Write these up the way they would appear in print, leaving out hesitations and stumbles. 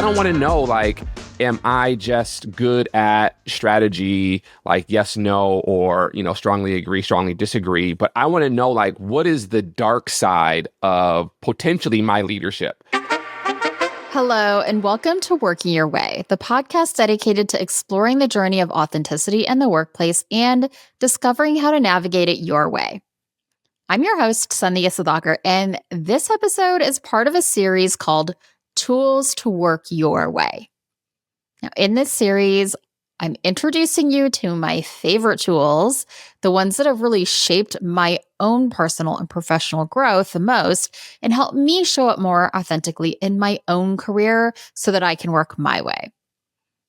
kind of want to know, like, am I just good at strategy, like yes, no, or, strongly agree, strongly disagree? But I want to know, like, what is the dark side of potentially my leadership? Hello, and welcome to Working Your Way, the podcast dedicated to exploring the journey of authenticity in the workplace and discovering how to navigate it your way. I'm your host, Seth Yelorda, and this episode is part of a series called Tools to Work Your Way. Now, in this series, I'm introducing you to my favorite tools, the ones that have really shaped my own personal and professional growth the most and helped me show up more authentically in my own career so that I can work my way.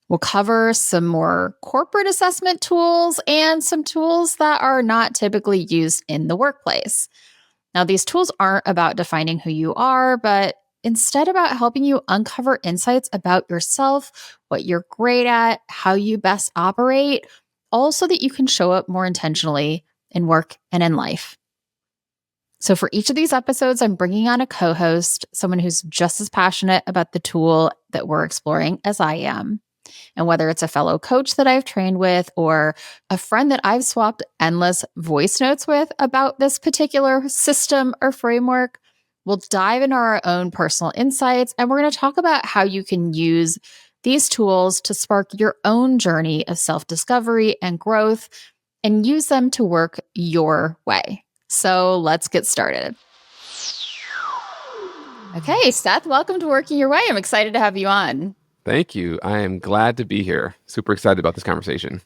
We'll cover some more corporate assessment tools and some tools that are not typically used in the workplace. Now, these tools aren't about defining who you are, but instead about helping you uncover insights about yourself, what you're great at, how you best operate, all so that you can show up more intentionally in work and in life. So for each of these episodes, I'm bringing on a co-host, someone who's just as passionate about the tool that we're exploring as I am. And whether it's a fellow coach that I've trained with or a friend that I've swapped endless voice notes with about this particular system or framework, we'll dive into our own personal insights, and we're going to talk about how you can use these tools to spark your own journey of self-discovery and growth and use them to work your way. So let's get started. Okay, Seth, welcome to Working Your Way. I'm excited to have you on. Thank you. I am glad to be here. Super excited about this conversation.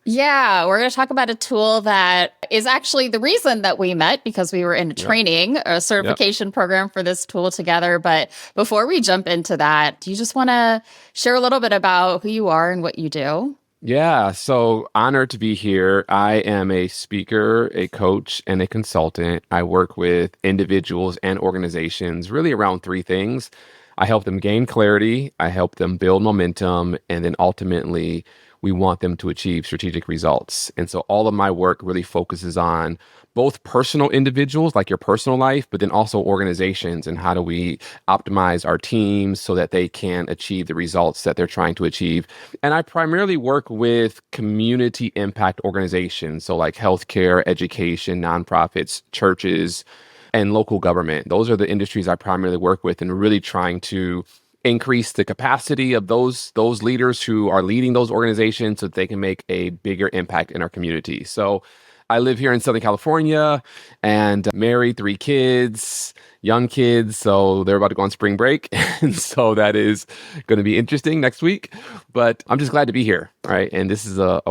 Yeah, we're going to talk about a tool that is actually the reason that we met, because we were in a certification program for this tool together. But before we jump into that, do you just want to share a little bit about who you are and what you do? Yeah, so honored to be here. I am a speaker, a coach, and a consultant. I work with individuals and organizations really around three things. I help them gain clarity, I help them build momentum, and then ultimately we want them to achieve strategic results. And so all of my work really focuses on both personal individuals, like your personal life, but then also organizations, and how do we optimize our teams so that they can achieve the results that they're trying to achieve. And I primarily work with community impact organizations, so like healthcare, education, nonprofits, churches, and local government. Those are the industries I primarily work with, and really trying to increase the capacity of those leaders who are leading those organizations so that they can make a bigger impact in our community. So I live here in Southern California and married, 3 kids, young kids. So they're about to go on spring break. And so that is going to be interesting next week. But I'm just glad to be here, right? And this is a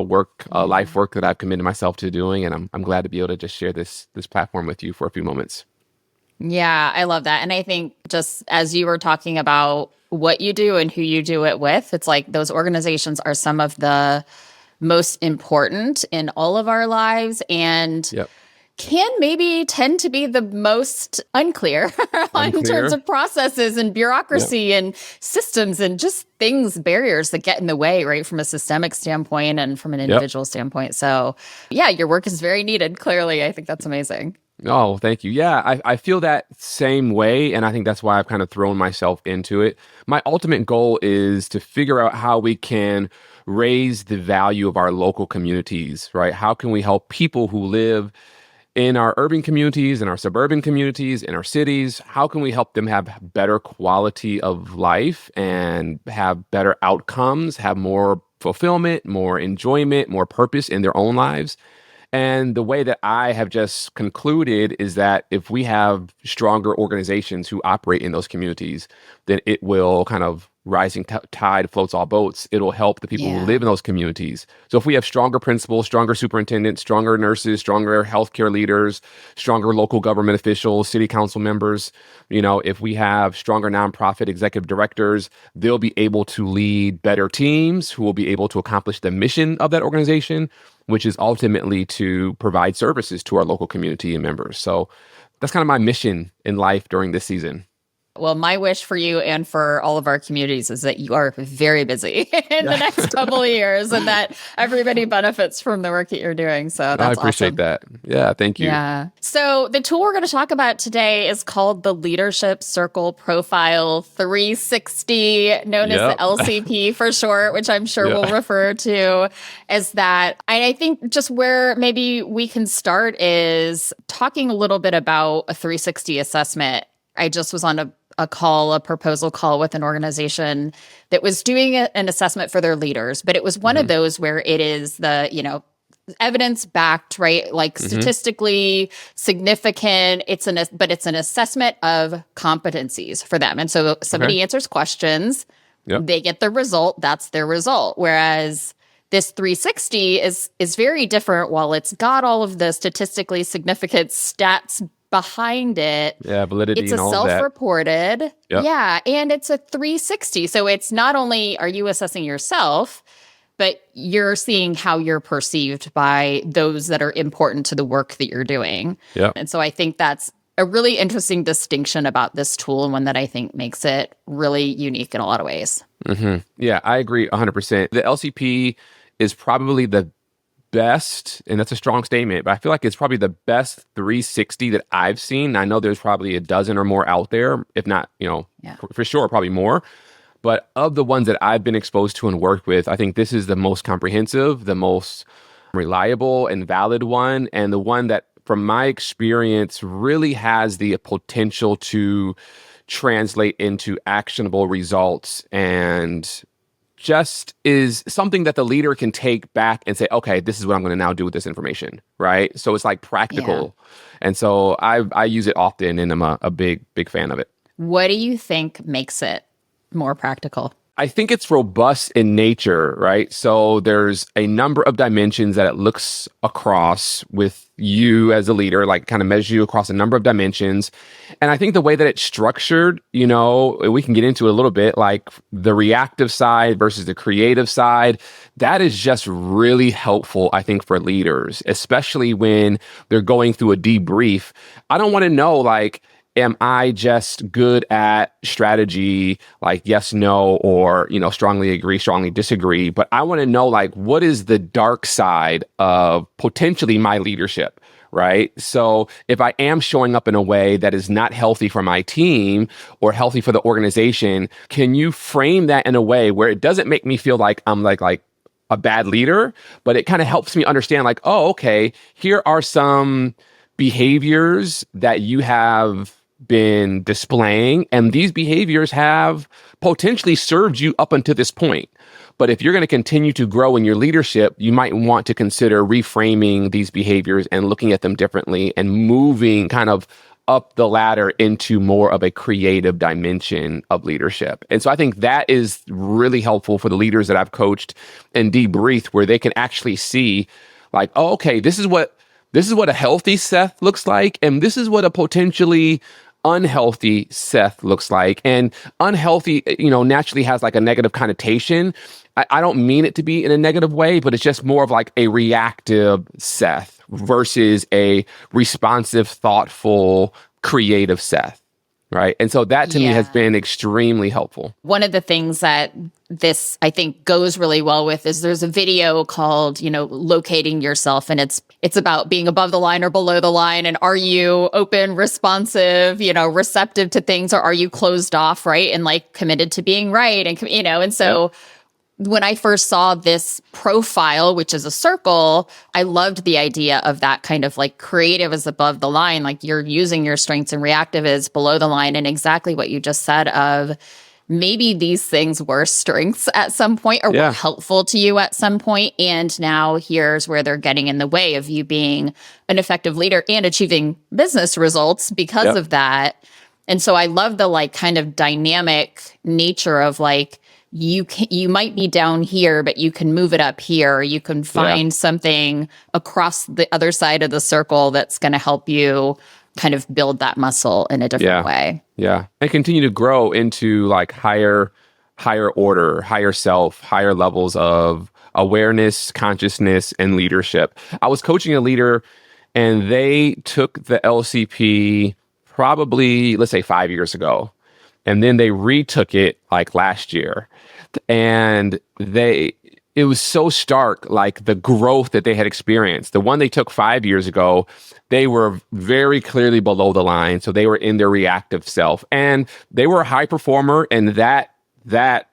life work that I've committed myself to doing. And I'm glad to be able to just share this platform with you for a few moments. Yeah, I love that. And I think just as you were talking about what you do and who you do it with, it's like those organizations are some of the most important in all of our lives and can maybe tend to be the most unclear in terms of processes and bureaucracy and systems and just things, barriers that get in the way, right, from a systemic standpoint and from an individual standpoint. So yeah, your work is very needed, clearly. I think that's amazing. Oh, thank you. Yeah, I feel that same way. And I think that's why I've kind of thrown myself into it. My ultimate goal is to figure out how we can raise the value of our local communities, right? How can we help people who live in our urban communities, in our suburban communities, in our cities? How can we help them have better quality of life and have better outcomes, have more fulfillment, more enjoyment, more purpose in their own lives? And the way that I have just concluded is that if we have stronger organizations who operate in those communities, then it will kind of rising tide floats all boats. It'll help the people who live in those communities. So if we have stronger principals, stronger superintendents, stronger nurses, stronger healthcare leaders, stronger local government officials, city council members, if we have stronger nonprofit executive directors, they'll be able to lead better teams who will be able to accomplish the mission of that organization, which is ultimately to provide services to our local community and members. So that's kind of my mission in life during this season. Well, my wish for you and for all of our communities is that you are very busy in the next couple of years and that everybody benefits from the work that you're doing. So I that's appreciate awesome. that. Yeah, thank you. Yeah. So the tool we're going to talk about today is called the Leadership Circle Profile 360, known as the Yep. LCP for short, which I'm sure Yeah. we'll refer to as that. And I think just where maybe we can start is talking a little bit about a 360 assessment. I just was on a proposal call with an organization that was doing an assessment for their leaders, but it was one of Hmm. those where it is evidence backed, right? Like Hmm. statistically significant. But it's an assessment of competencies for them. And so Okay. somebody answers questions, Yep. they get the result, that's their result. Whereas this 360 is very different. While it's got all of the statistically significant stats behind it, Yeah, validity it's a and all of that. self-reported, Yep. yeah, and it's a 360. So it's not only are you assessing yourself, but you're seeing how you're perceived by those that are important to the work that you're doing. Yep. And so I think that's a really interesting distinction about this tool and one that I think makes it really unique in a lot of ways. Yeah, I agree 100%. The LCP is probably the best, and that's a strong statement, but I feel like it's probably the best 360 that I've seen. I know there's probably a dozen or more out there, if not, Yeah. for sure, probably more. But of the ones that I've been exposed to and worked with, I think this is the most comprehensive, the most reliable and valid one, and the one that, from my experience, really has the potential to translate into actionable results and just is something that the leader can take back and say, okay, this is what I'm going to now do with this information, right? So it's like Yeah. practical. And so I use it often, and I'm a big fan of it. What do you think makes it more practical? I think it's robust in nature, right? So there's a number of dimensions that it looks across with you as a leader, like kind of measure you across a number of dimensions. And I think the way that it's structured, we can get into it a little bit, like the reactive side versus the creative side. That is just really helpful, I think, for leaders, especially when they're going through a debrief. I don't want to know, like, am I just good at strategy, like yes, no, or, strongly agree, strongly disagree? But I want to know, like, what is the dark side of potentially my leadership, right? So if I am showing up in a way that is not healthy for my team or healthy for the organization, can you frame that in a way where it doesn't make me feel like I'm like a bad leader, but it kind of helps me understand, like, oh, okay, here are some behaviors that you have been displaying, and these behaviors have potentially served you up until this point. But if you're going to continue to grow in your leadership, you might want to consider reframing these behaviors and looking at them differently and moving kind of up the ladder into more of a creative dimension of leadership. And so I think that is really helpful for the leaders that I've coached and debriefed, where they can actually see, like, oh, okay, this is what a healthy Seth looks like, and this is what a potentially unhealthy Seth looks like. And unhealthy, naturally has like a negative connotation. I don't mean it to be in a negative way, but it's just more of like a reactive Seth versus a responsive, thoughtful, creative Seth. Right. And so that to me has Yeah. been extremely helpful. One of the things that this I think goes really well with is there's a video called, locating yourself, and it's about being above the line or below the line, and are you open, responsive, receptive to things, or are you closed off, right? And like committed to being right, and so Yep. when I first saw this profile, which is a circle, I loved the idea of that kind of like creative is above the line, like you're using your strengths, and reactive is below the line. And exactly what you just said of maybe these things were strengths at some point or were Yeah. helpful to you at some point. And now here's where they're getting in the way of you being an effective leader and achieving business results because Yep. of that. And so I love the like kind of dynamic nature of like, you might be down here, but you can move it up here. You can find something across the other side of the circle that's going to help you kind of build that muscle in a different way. Yeah. And continue to grow into like higher order, higher self, higher levels of awareness, consciousness, and leadership. I was coaching a leader, and they took the LCP probably, let's say, 5 years ago. and then they retook it like last year, and it was so stark, like the growth that they had experienced. The one they took 5 years ago, they were very clearly below the line, so they were in their reactive self, and they were a high performer, and that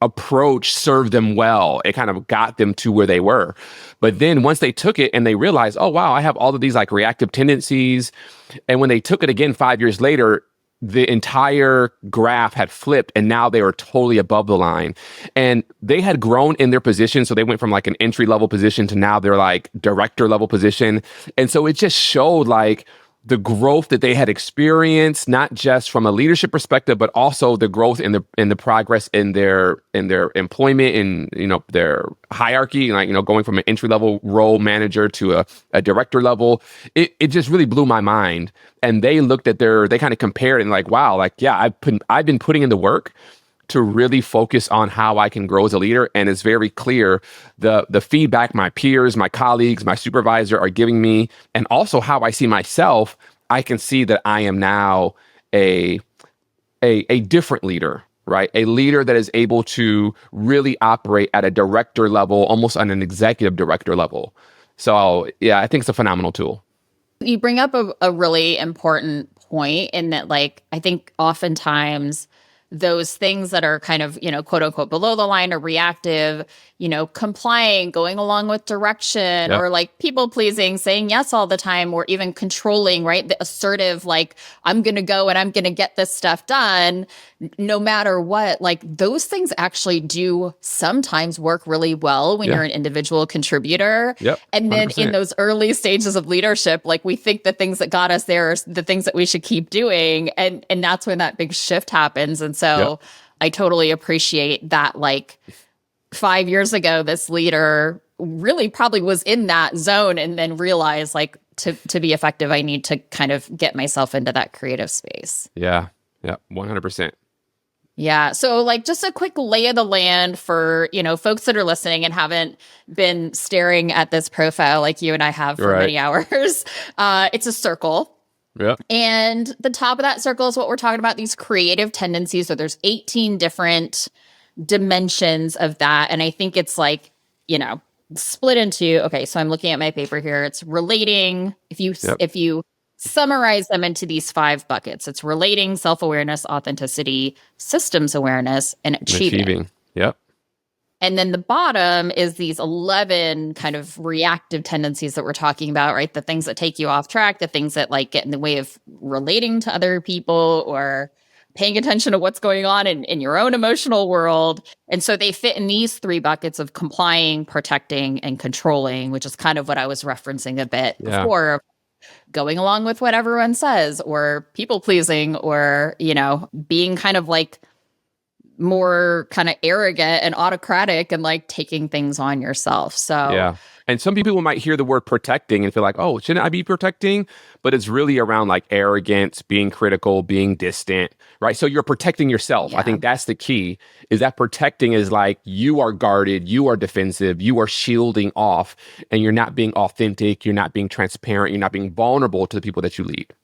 approach served them well. It kind of got them to where they were. But then once they took it and they realized, oh wow, I have all of these like reactive tendencies, and when they took it again 5 years later, the entire graph had flipped, and now they were totally above the line. And they had grown in their position. So they went from like an entry level position to now they're like director level position. And so it just showed like the growth that they had experienced, not just from a leadership perspective, but also the growth in the progress in their employment, in their hierarchy, like going from an entry level role manager to a director level. It just really blew my mind. And they looked at they kind of compared and like, wow, like yeah, I've been putting in the work to really focus on how I can grow as a leader. And it's very clear the feedback my peers, my colleagues, my supervisor are giving me, and also how I see myself. I can see that I am now a different leader, right? A leader that is able to really operate at a director level, almost on an executive director level. So yeah, I think it's a phenomenal tool. You bring up a really important point in that, like, I think oftentimes those things that are kind of, quote unquote, below the line or reactive, complying, going along with direction, Yep. or like people pleasing, saying yes all the time, or even controlling, right? The assertive, like, I'm going to go and I'm going to get this stuff done no matter what. Like, those things actually do sometimes work really well when Yeah. you're an individual contributor. Yep. And then 100%. in those early stages of leadership, like, we think the things that got us there are the things that we should keep doing. And that's when that big shift happens. And so Yep. I totally appreciate that. Like, 5 years ago, this leader really probably was in that zone and then realized, like, to be effective, I need to kind of get myself into that creative space. Yeah. Yeah. 100%. Yeah. So, like, just a quick lay of the land for, folks that are listening and haven't been staring at this profile like you and I have for many hours. It's a circle. Yeah. And the top of that circle is what we're talking about, these creative tendencies. So there's 18 different dimensions of that. And I think it's like, split into, okay, so I'm looking at my paper here. It's relating. If you summarize them into these 5 buckets, it's relating, self-awareness, authenticity, systems awareness, and achieving. Yep. And then the bottom is these 11 kind of reactive tendencies that we're talking about, right? The things that take you off track, the things that like get in the way of relating to other people or paying attention to what's going on in your own emotional world. And so they fit in these 3 buckets of complying, protecting, and controlling, which is kind of what I was referencing a bit before, going along with what everyone says, or people pleasing, or, being kind of like more kind of arrogant and autocratic and like taking things on yourself. So yeah. And some people might hear the word protecting and feel like, oh, shouldn't I be protecting? But it's really around like arrogance, being critical, being distant, right? So you're protecting yourself. Yeah. I think that's the key, is that protecting is like you are guarded, you are defensive, you are shielding off, and you're not being authentic, you're not being transparent, you're not being vulnerable to the people that you lead.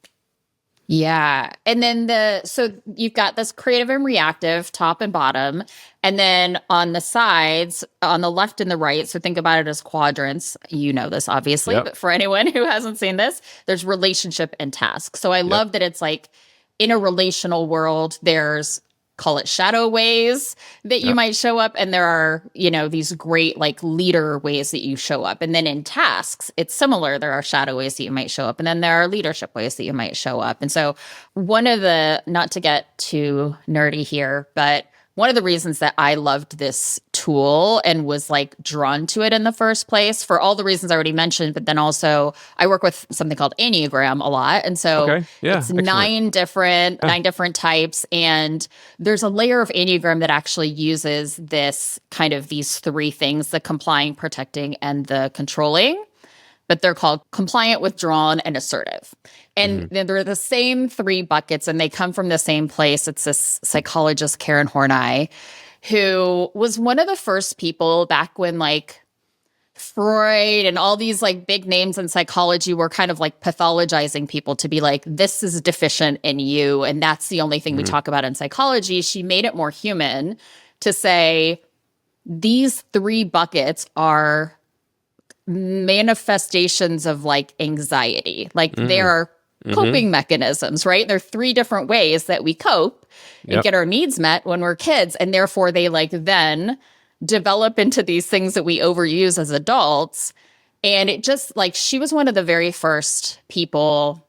Yeah. And then so you've got this creative and reactive, top and bottom. And then on the sides, on the left and the right, so think about it as quadrants. You know this, obviously, but for anyone who hasn't seen this, there's relationship and task. So I love that it's like in a relational world, there's, call it shadow ways that you might show up. And there are, these great like leader ways that you show up. And then in tasks, it's similar. There are shadow ways that you might show up. And then there are leadership ways that you might show up. And so one of the, not to get too nerdy here, but one of the reasons that I loved this tool and was like drawn to it in the first place, for all the reasons I already mentioned, but then also I work with something called Enneagram a lot. And so it's excellent. 9 different types. And there's a layer of Enneagram that actually uses this kind of these 3 things, the complying, protecting, and the controlling. But they're called compliant, withdrawn, and assertive. And they're the same 3 buckets, and they come from the same place. It's this psychologist, Karen Horney, who was one of the first people back when like Freud and all these like big names in psychology were kind of like pathologizing people to be like, this is deficient in you. And that's the only thing we Mhm. talk about in psychology. She made it more human to say, these three buckets are manifestations of like anxiety. Like Mhm. they're Mhm. coping mechanisms, right? There are three different ways that we cope and Yep. get our needs met when we're kids. And therefore they like then develop into these things that we overuse as adults. And it just like she was one of the very first people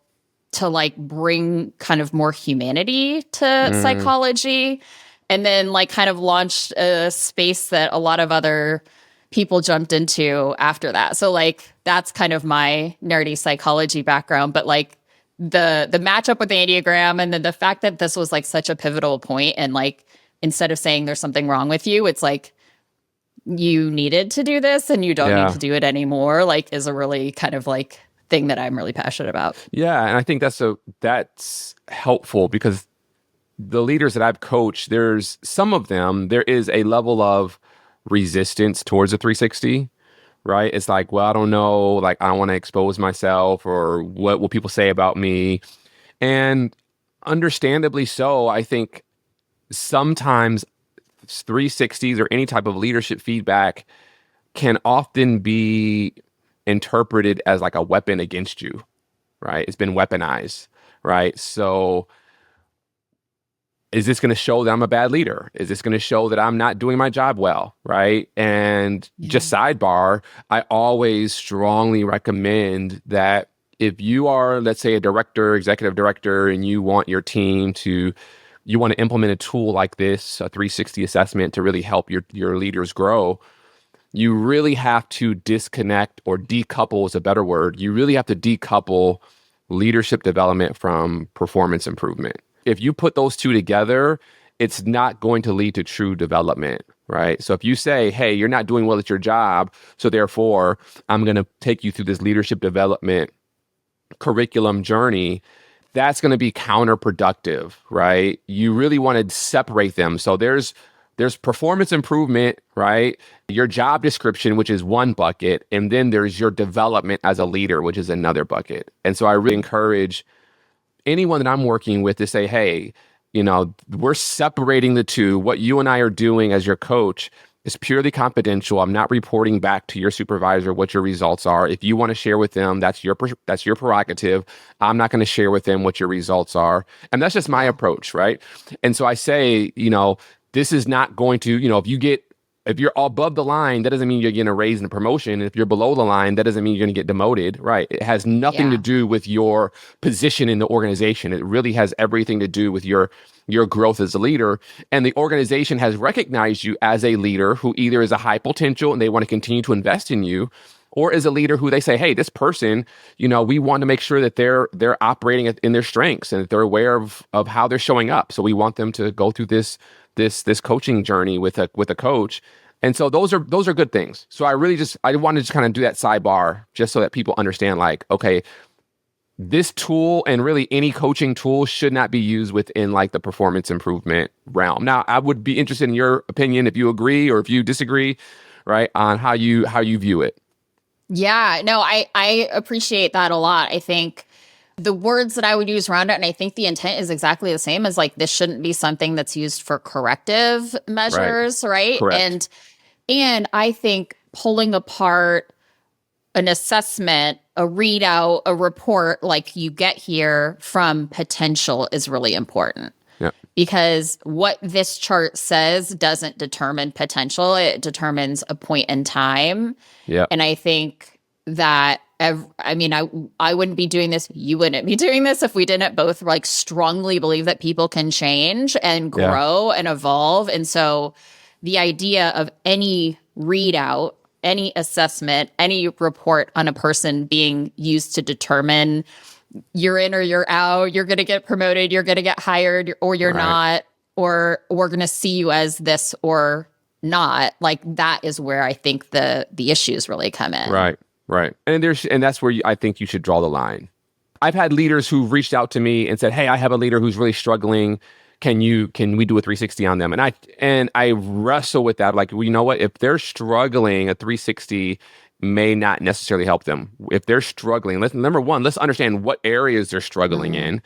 to like bring kind of more humanity to Mm. psychology, and then like kind of launched a space that a lot of other people jumped into after that. So like that's kind of my nerdy psychology background, but like the matchup with the Enneagram and then the fact that this was like such a pivotal point, and like instead of saying there's something wrong with you, it's like you needed to do this and you don't need Yeah. to do it anymore, like is a really kind of like thing that I'm really passionate about. Yeah, and I think that's helpful because the leaders that I've coached, there's some of them, there is a level of resistance towards a 360, right? It's like, well, I don't know, like I don't want to expose myself or what will people say about me? And understandably so, I think sometimes 360s or any type of leadership feedback can often be interpreted as like a weapon against you, right? It's been weaponized, right? So is this going to show that I'm a bad leader? Is this going to show that I'm not doing my job well? Right. And Yeah. just sidebar, I always strongly recommend that if you are, let's say, a director, executive director, and you want your team to, you want to implement a tool like this, a 360 assessment to really help your leaders grow, you really have to disconnect, or decouple is a better word. You really have to decouple leadership development from performance improvement. If you put those two together, it's not going to lead to true development, right? So if you say, hey, you're not doing well at your job, so therefore I'm going to take you through this leadership development curriculum journey, that's going to be counterproductive, right? You really want to separate them. So there's performance improvement, right? Your job description, which is one bucket, and then there's your development as a leader, which is another bucket. And so I really encourage anyone that I'm working with to say, hey, we're separating the two. What you and I are doing as your coach is purely confidential. I'm not reporting back to your supervisor what your results are. If you want to share with them, that's your prerogative. I'm not going to share with them what your results are. And that's just my Yeah. approach, right? And so I say, this is not going to, if you're above the line, that doesn't mean you're getting a raise and a promotion. If you're below the line, that doesn't mean you're going to get demoted, right? It has nothing to Yeah. do with your position in the organization. It really has everything to do with your growth as a leader. And the organization has recognized you as a leader who either is a high potential and they want to continue to invest in you, or is a leader who they say, hey, this person, we want to make sure that they're operating in their strengths and that they're aware of how they're showing up. So we want them to go through this coaching journey with a coach. And so those are good things. So I wanted to just kind of do that sidebar just so that people understand, like, okay, this tool and really any coaching tool should not be used within like the performance improvement realm. Now, I would be interested in your opinion, if you agree or if you disagree, right, on how you view it. Yeah, no, I appreciate that a lot. I think the words that I would use around it, and I think the intent is exactly the same, as like this shouldn't be something that's used for corrective Right. measures, right? Correct. And I think pulling apart an assessment, a readout, a report like you get here from potential is really important, Yeah. because what this chart says doesn't determine potential, it determines a point in time. Yeah. And I think that I wouldn't be doing this, you wouldn't be doing this if we didn't both like strongly believe that people can change and Yeah. grow and evolve. And so the idea of any readout, any assessment, any report on a person being used to determine you're in or you're out, you're going to get promoted, you're going to get hired, or you're Right. not, or we're going to see you as this or not, like that is where I think the issues really come in. Right. Right. And that's where I think you should draw the line. I've had leaders who've reached out to me and said, hey, I have a leader who's really struggling. Can we do a 360 on them? And I wrestle with that. Like, well, you know what? If they're struggling, a 360 may not necessarily help them. If they're struggling, number one, let's understand what areas they're struggling Mm. in.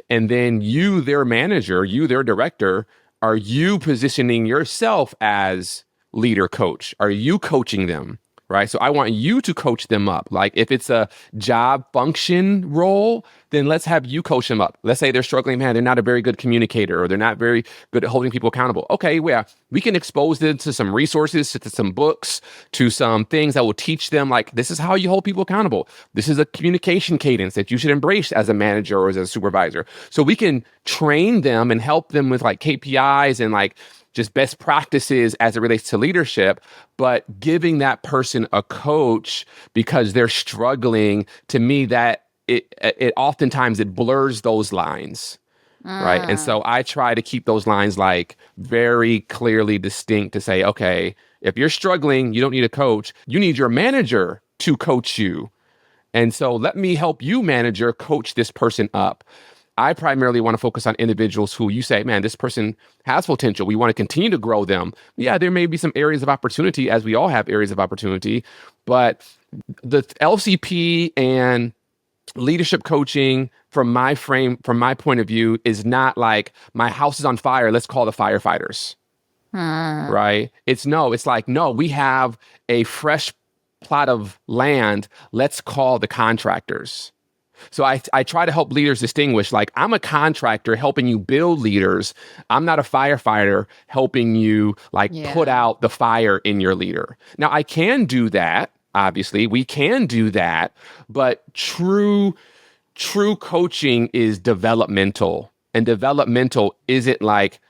And then you, their manager, you, their director, are you positioning yourself as leader coach? Are you coaching them? Right. So I want you to coach them up. Like if it's a job function role, then let's have you coach them up. Let's say they're struggling, man, they're not a very good communicator or they're not very good at holding people accountable. Okay, yeah, we can expose them to some resources, to some books, to some things that will teach them like this is how you hold people accountable. This is a communication cadence that you should embrace as a manager or as a supervisor. So we can train them and help them with like KPIs and like just best practices as it relates to leadership, but giving that person a coach because they're struggling, to me, that it oftentimes it blurs those lines. Right. And Mm. so I try to keep those lines like very clearly distinct to say, okay, if you're struggling, you don't need a coach. You need your manager to coach you. And so let me help you, manager, coach this person up. I primarily want to focus on individuals who you say, man, this person has potential. We want to continue to grow them. Yeah, there may be some areas of opportunity, as we all have areas of opportunity, but the LCP and leadership coaching from my point of view is not like my house is on fire, let's call the firefighters. Mm. Right? It's like, no, we have a fresh plot of land, let's call the contractors. So I try to help leaders distinguish, like, I'm a contractor helping you build leaders. I'm not a firefighter helping you like put Yeah. out the fire in your leader. Now I can do that. Obviously, we can do that, but true coaching is developmental. And developmental isn't like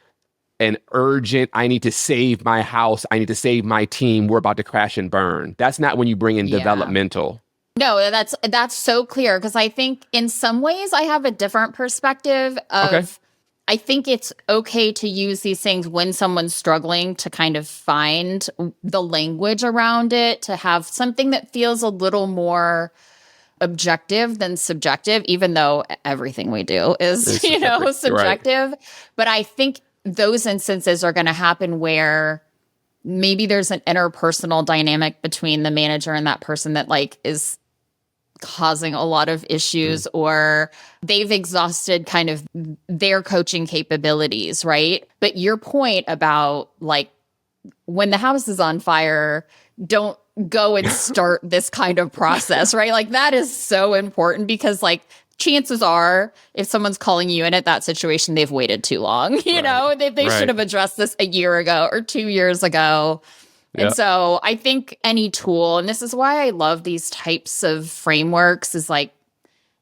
an urgent, I need to save my house, I need to save my team, we're about to crash and burn. That's not when you bring in Yeah. developmental. No, that's so clear because I think in some ways I have a different perspective Okay. of I think it's okay to use these things when someone's struggling to kind of find the language around it, to have something that feels a little more objective than subjective, even though everything we do is, It's subjective. You're right. subjective. But I think those instances are going to happen where maybe there's an interpersonal dynamic between the manager and that person that like is causing a lot of issues, or they've exhausted kind of their coaching capabilities, right? But your point about like when the house is on fire, don't go and start this kind of process, right? Like that is so important because like chances are if someone's calling you in at that situation, they've waited too long. They should Right. have addressed this a year ago or 2 years ago. And Yeah. so I think any tool, and this is why I love these types of frameworks, is like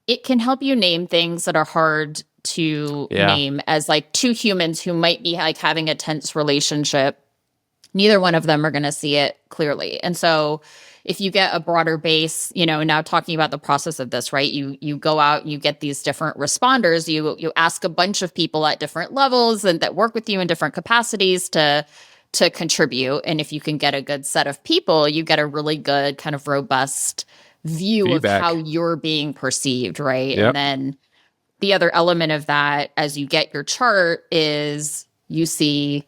it can help you name things that are hard to Yeah. name as like two humans who might be like having a tense relationship. Neither one of them are going to see it clearly. And so if you get a broader base, now talking about the process of this, right? You go out, you get these different responders, you ask a bunch of people at different levels and that work with you in different capacities to contribute. And if you can get a good set of people, you get a really good kind of robust view of how Feedback. you're being perceived, right? And Yep. then the other element of that, as you get your chart, is you see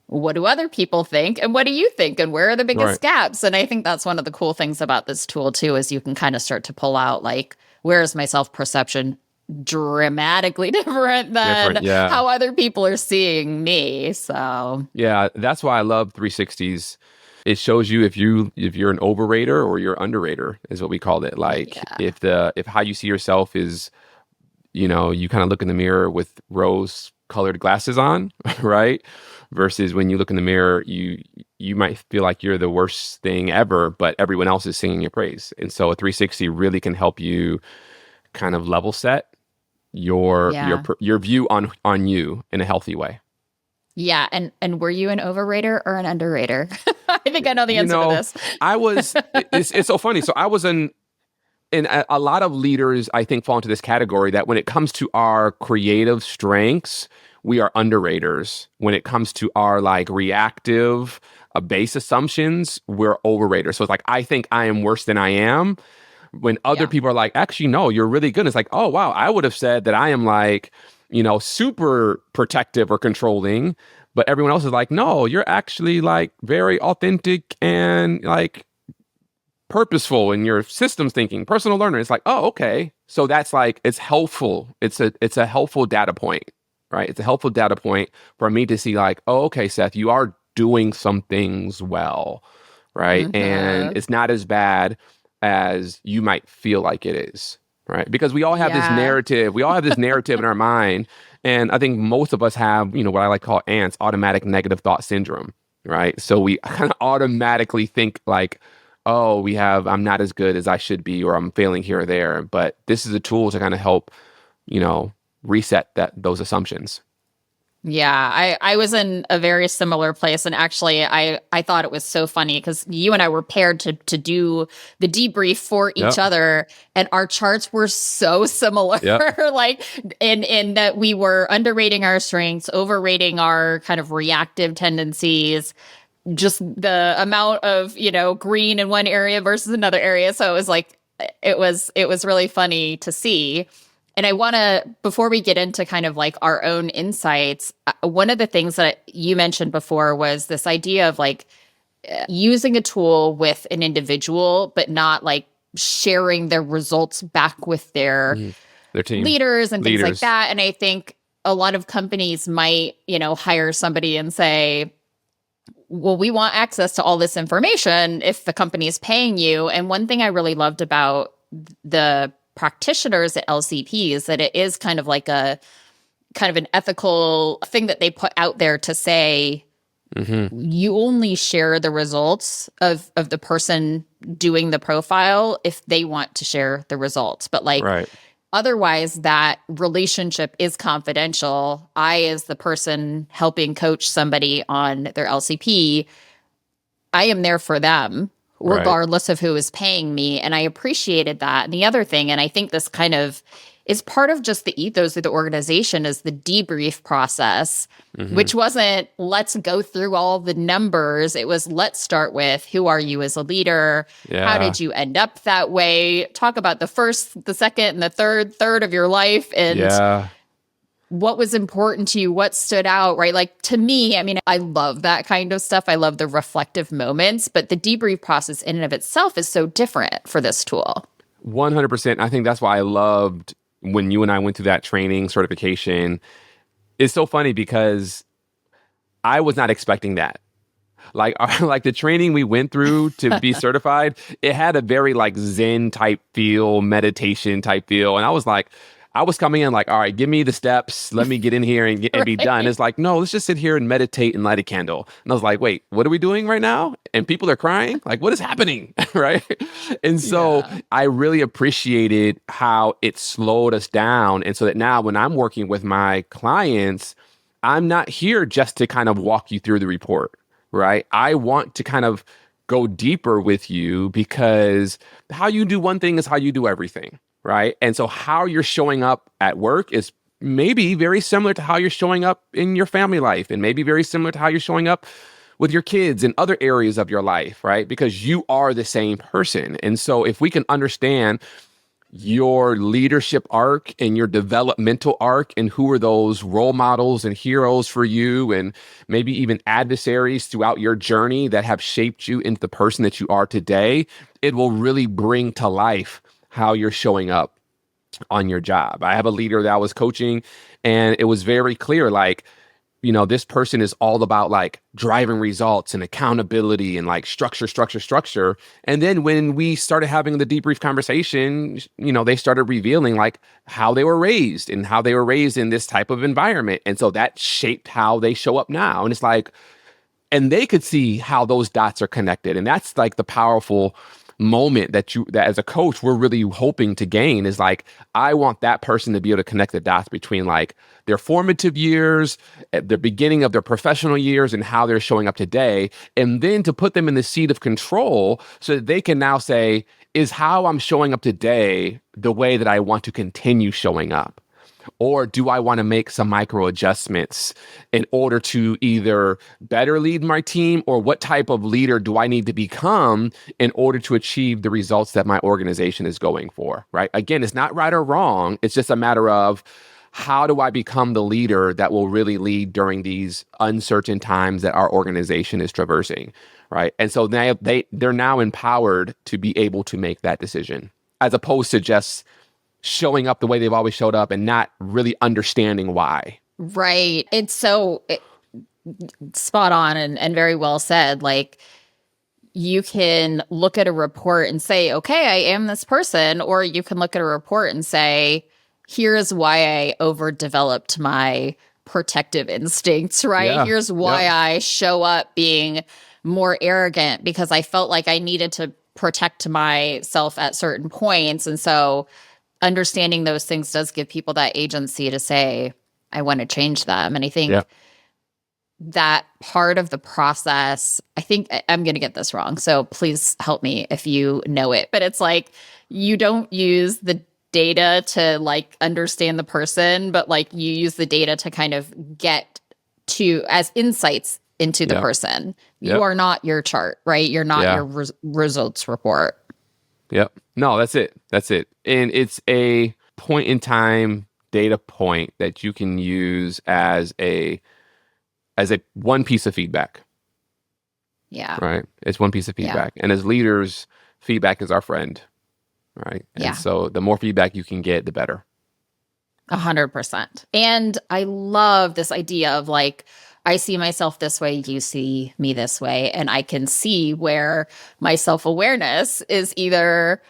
what do other people think and what do you think and where are the biggest Right. gaps. And I think that's one of the cool things about this tool too, is you can kind of start to pull out like, where is my self-perception dramatically different than Different. Yeah. how other people are seeing me. So Yeah. That's why I love 360s. It shows you if you're an overrater or you're underrater is what we called it. Like yeah. if how you see yourself is, you kind of look in the mirror with rose colored glasses on, right? Versus when you look in the mirror, you might feel like you're the worst thing ever, but everyone else is singing your praise. And so a 360 really can help you kind of level set Yeah. your view on you in a healthy way. Yeah. And were you an overrater or an underrater? I think I know the You answer to know, this. I was. It's so funny. So I was and a lot of leaders, I think, fall into this category that when it comes to our creative strengths, we are underraters. When it comes to our like reactive base assumptions, we're overraters. So it's like, I think I am worse than I am. When other Yeah. people are like, actually, no, you're really good. It's like, oh, wow, I would have said that I am like, super protective or controlling. But everyone else is like, no, you're actually like very authentic and like purposeful in your systems thinking, personal learner. It's like, oh, okay. So that's like, it's helpful. It's a helpful data point, right? It's a helpful data point for me to see like, oh, okay, Seth, you are doing some things well, right? And Mm-hmm. it's not as bad as you might feel like it is, right? Because we all have this Yeah. narrative. We all have this narrative in our mind. And I think most of us have, what I like to call ants, automatic negative thought syndrome, right? So we kind of automatically think like, oh, I'm not as good as I should be, or I'm failing here or there. But this is a tool to kind of help, reset those assumptions. Yeah, I was in a very similar place, and actually, I thought it was so funny because you and I were paired to do the debrief for each Yep. other, and our charts were so similar. Yep. Like in that we were underrating our strengths, overrating our kind of reactive tendencies, just the amount of green in one area versus another area. So it was like it was really funny to see. And I want to, before we get into kind of like our own insights, one of the things that you mentioned before was this idea of like using a tool with an individual, but not like sharing their results back with their Mhm. Their team leaders and things like leaders. that. And I think a lot of companies might, hire somebody and say, well, we want access to all this information if the company is paying you. And one thing I really loved about the practitioners at LCP is that it is kind of like a kind of an ethical thing that they put out there to say you only share the results of the person doing the profile if they want to share the results. But like Right. otherwise, that relationship is confidential. I, as the person helping coach somebody on their LCP, I am there for them, Right. regardless of who is paying me. And I appreciated that. And the other thing, and I think this kind of is part of just the ethos of the organization, is the debrief process, which wasn't let's go through all the numbers. It was let's start with who are you as a leader? How Yeah. did you end up that way? Talk about the first, the second, and the third of your life, and Yeah. what was important to you, what stood out, right? Like to me, I mean, I love that kind of stuff. I love the reflective moments, but the debrief process in and of itself is so different for this tool. 100%. I think that's why I loved when you and I went through that training certification. It's so funny because I was not expecting that. Like, like the training we went through to be certified, it had a very like Zen type feel, meditation type feel. And I was like, I was coming in like, all right, give me the steps. Let me get in here and be done. Right. It's like, no, let's just sit here and meditate and light a candle. And I was like, wait, what are we doing right now? And people are crying. Like, what is happening? Right. And so Yeah. I really appreciated how it slowed us down. And so that now when I'm working with my clients, I'm not here just to kind of walk you through the report, right? I want to kind of go deeper with you because how you do one thing is how you do everything, right? And so how you're showing up at work is maybe very similar to how you're showing up in your family life, and maybe very similar to how you're showing up with your kids and other areas of your life, right? Because you are the same person. And so if we can understand your leadership arc and your developmental arc and who are those role models and heroes for you, and maybe even adversaries throughout your journey that have shaped you into the person that you are today, it will really bring to life how you're showing up on your job. I have a leader that I was coaching, and it was very clear, like, this person is all about like driving results and accountability and like structure. And then when we started having the debrief conversation, they started revealing like how they were raised and how they were raised in this type of environment. And so that shaped how they show up now. And it's like, and they could see how those dots are connected. And that's like the powerful moment that as a coach, we're really hoping to gain is like, I want that person to be able to connect the dots between like their formative years, at the beginning of their professional years, and how they're showing up today. And then to put them in the seat of control so that they can now say, is how I'm showing up today the way that I want to continue showing up? Or do I want to make some micro adjustments in order to either better lead my team, or what type of leader do I need to become in order to achieve the results that my organization is going for, right? Again, it's not right or wrong. It's just a matter of how do I become the leader that will really lead during these uncertain times that our organization is traversing, right? And so they're now empowered to be able to make that decision, as opposed to just showing up the way they've always showed up and not really understanding why. Right. It's so spot on and very well said. Like, you can look at a report and say, okay, I am this person, or you can look at a report and say, here's why I overdeveloped my protective instincts, right? Yeah. Here's why Yep. I show up being more arrogant because I felt like I needed to protect myself at certain points. And so understanding those things does give people that agency to say, I want to change them. And I think Yep. that part of the process, I think I'm going to get this wrong. So please help me if you know it. But it's like you don't use the data to like understand the person, but like you use the data to kind of get to as insights into the Yep. person. You Yep. are not your chart, right? You're not Yeah. your results report. Yep. No, that's it. That's it. And it's a point in time data point that you can use as a one piece of feedback, Yeah. right? It's one piece of Yeah. feedback. And as leaders, feedback is our friend, right? And Yeah. so the more feedback you can get, the better. 100%. And I love this idea of like, I see myself this way, you see me this way. And I can see where my self awareness is either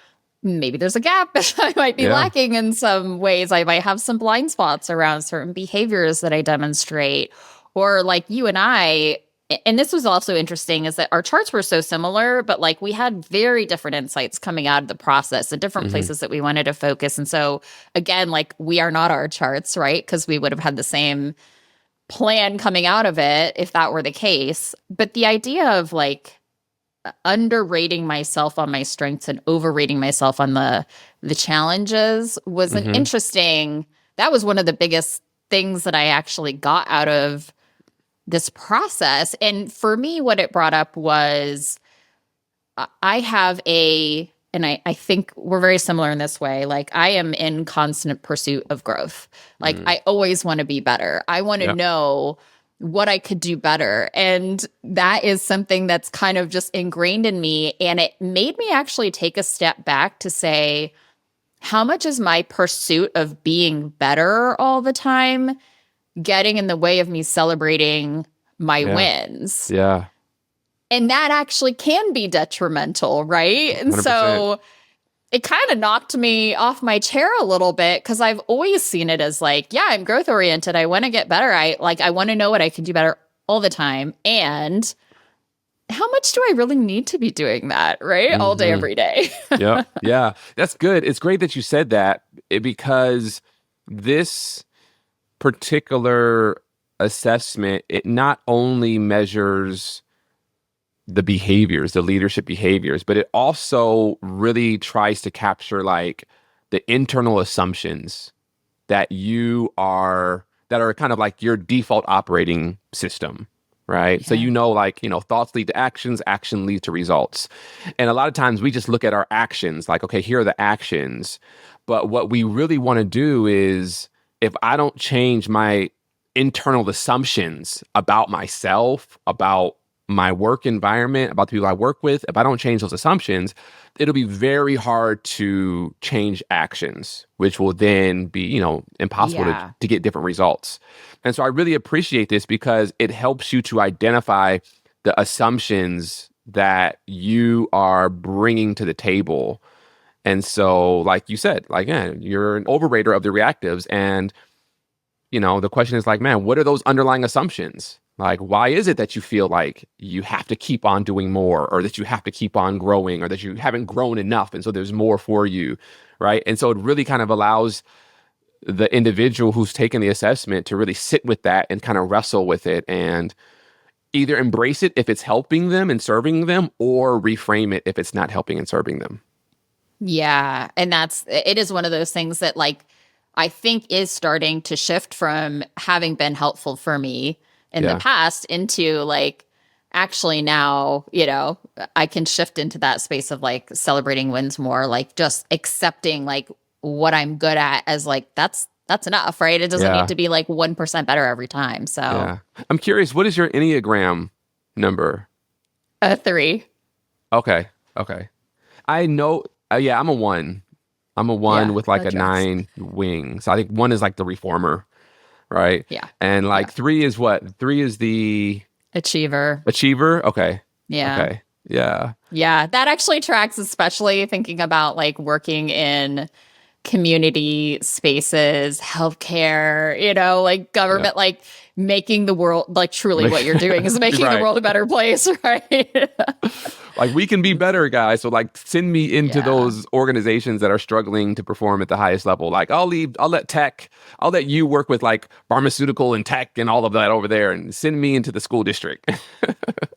maybe there's a gap I might be Yeah. lacking in some ways. I might have some blind spots around certain behaviors that I demonstrate. Or like you and I, and this was also interesting, is that our charts were so similar, but like we had very different insights coming out of the process and different Hmm. places that we wanted to focus. And so again, like we are not our charts, right? Because we would have had the same plan coming out of it if that were the case. But the idea of like underrating myself on my strengths and overrating myself on the challenges was an Hmm. interesting, that was one of the biggest things that I actually got out of this process. And for me, what it brought up was I have and I think we're very similar in this way. Like, I am in constant pursuit of growth. Like, Mm. I always want to be better. I want to Yep. know what I could do better. And that is something that's kind of just ingrained in me. And it made me actually take a step back to say, how much is my pursuit of being better all the time getting in the way of me celebrating my Yeah. wins? Yeah. And that actually can be detrimental, right? And 100%. so it kind of knocked me off my chair a little bit because I've always seen it as like, yeah, I'm growth oriented. I want to get better. I want to know what I can do better all the time. And how much do I really need to be doing that, right? All day, Hmm. every day. Yep. Yeah. That's good. It's great that you said that because this particular assessment, it not only measures the behaviors, the leadership behaviors, but it also really tries to capture like the internal assumptions that are kind of like your default operating system, right? So Yeah. like, thoughts lead to actions, action leads to results. And a lot of times we just look at our actions like, okay, here are the actions. But what we really want to do is if I don't change my internal assumptions about myself, about my work environment, about the people I work with, if I don't change those assumptions, it'll be very hard to change actions, which will then be, impossible Yeah. to get different results. And so I really appreciate this because it helps you to identify the assumptions that you are bringing to the table. And so, like you said, like, yeah, you're an overrater of the reactives. And the question is like, man, what are those underlying assumptions? Like, why is it that you feel like you have to keep on doing more or that you have to keep on growing or that you haven't grown enough? And so there's more for you. Right. And so it really kind of allows the individual who's taken the assessment to really sit with that and kind of wrestle with it and either embrace it if it's helping them and serving them or reframe it if it's not helping and serving them. Yeah. And it is one of those things that like I think is starting to shift from having been helpful for me in the Yeah. past into like, actually now, I can shift into that space of like celebrating wins more, like just accepting like what I'm good at as like, that's enough, right? It doesn't need Yeah. to be like 1% better every time. So Yeah. I'm curious, what is your Enneagram number? A 3. Okay. Okay. I know. Yeah, I'm a one. I'm a one Yeah, with like that a tracks. 9 wings. I think one is like the reformer, right? Yeah. And Yeah. like three is what? Three is the Achiever. achiever. Okay. Yeah. Okay. Yeah. Yeah. That actually tracks, especially thinking about like working in community spaces, healthcare, like Yeah. government, like making the world, like truly what you're doing is making the Right. world a better place, right? Like we can be better, guys. So like send me into Yeah. those organizations that are struggling to perform at the highest level. Like I'll let you work with like pharmaceutical and tech and all of that over there and send me into the school district.